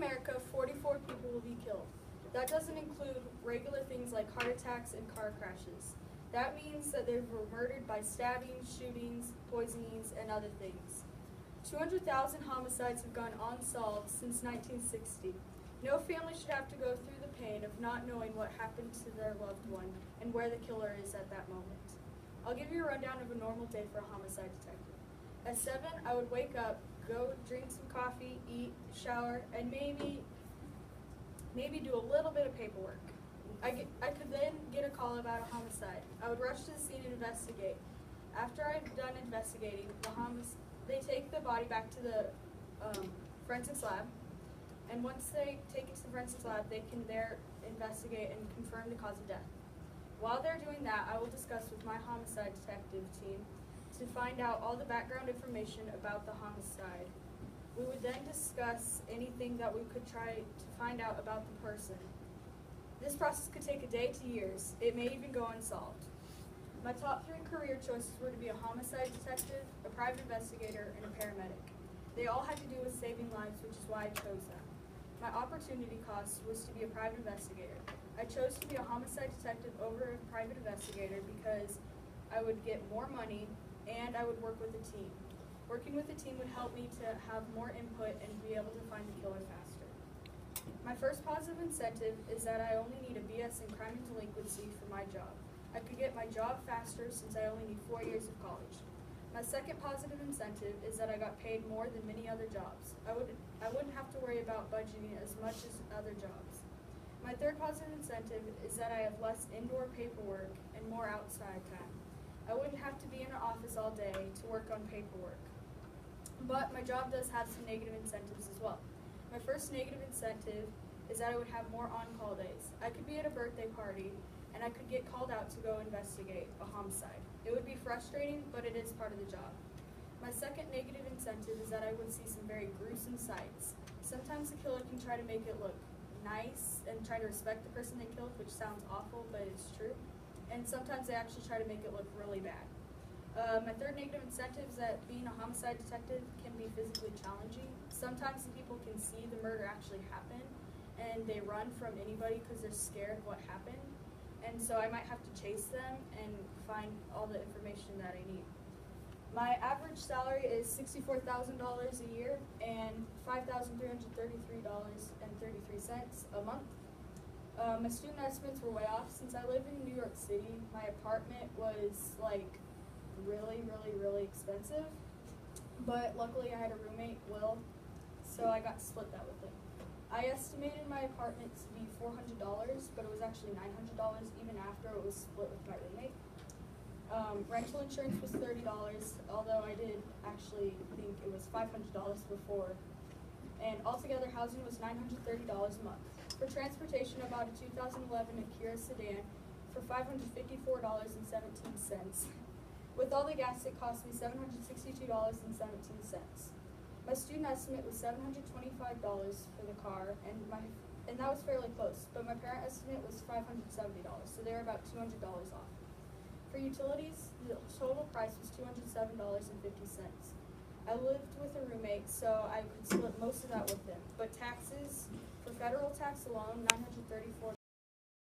America, 44 people will be killed. That doesn't include regular things like heart attacks and car crashes. That means that they were murdered by stabbings, shootings, poisonings, and other things. 200,000 homicides have gone unsolved since 1960. No family should have to go through the pain of not knowing what happened to their loved one and where the killer is at that moment. I'll give you a rundown of a normal day for a homicide detective. At 7, I would wake up, go drink some coffee, eat, shower, and maybe do a little bit of paperwork. I could then get a call about a homicide. I would rush to the scene and investigate. After I'm done investigating, they take the body back to the forensics lab, and once they take it to the forensics lab, they can there investigate and confirm the cause of death. While they're doing that, I will discuss with my homicide detective team to find out all the background information about the homicide. We would then discuss anything that we could try to find out about the person. This process could take a day to years. It may even go unsolved. My top 3 career choices were to be a homicide detective, a private investigator, and a paramedic. They all had to do with saving lives, which is why I chose them. My opportunity cost was to be a private investigator. I chose to be a homicide detective over a private investigator because I would get more money and I would work with a team. Working with a team would help me to have more input and be able to find the killer faster. My first positive incentive is that I only need a BS in crime and delinquency for my job. I could get my job faster since I only need 4 years of college. My second positive incentive is that I got paid more than many other jobs. I wouldn't have to worry about budgeting as much as other jobs. My third positive incentive is that I have less indoor paperwork and more outside time. I wouldn't have to be in an office all day to work on paperwork. But my job does have some negative incentives as well. My first negative incentive is that I would have more on-call days. I could be at a birthday party and I could get called out to go investigate a homicide. It would be frustrating, but it is part of the job. My second negative incentive is that I would see some very gruesome sights. Sometimes the killer can try to make it look nice and try to respect the person they killed, which sounds awful, but it's true. And sometimes they actually try to make it look really bad. My third negative incentive is that being a homicide detective can be physically challenging. Sometimes the people can see the murder actually happen and they run from anybody because they're scared of what happened. And so I might have to chase them and find all the information that I need. My average salary is $64,000 a year and $5,333.33 a month. My student estimates were way off. Since I live in New York City, my apartment was like really expensive. But luckily I had a roommate, Will, so I got to split that with him. I estimated my apartment to be $400, but it was actually $900 even after it was split with my roommate. Rental insurance was $30, although I did actually think it was $500 before. And altogether, housing was $930 a month. For transportation, I bought a 2011 Acura sedan for $554.17. With all the gas, it cost me $762.17. My student estimate was $725 for the car, and that was fairly close, but my parent estimate was $570, so they were about $200 off. For utilities, the total price was $207.50. I lived with a roommate, so I could split most of that with him, but taxes, for federal tax alone, $934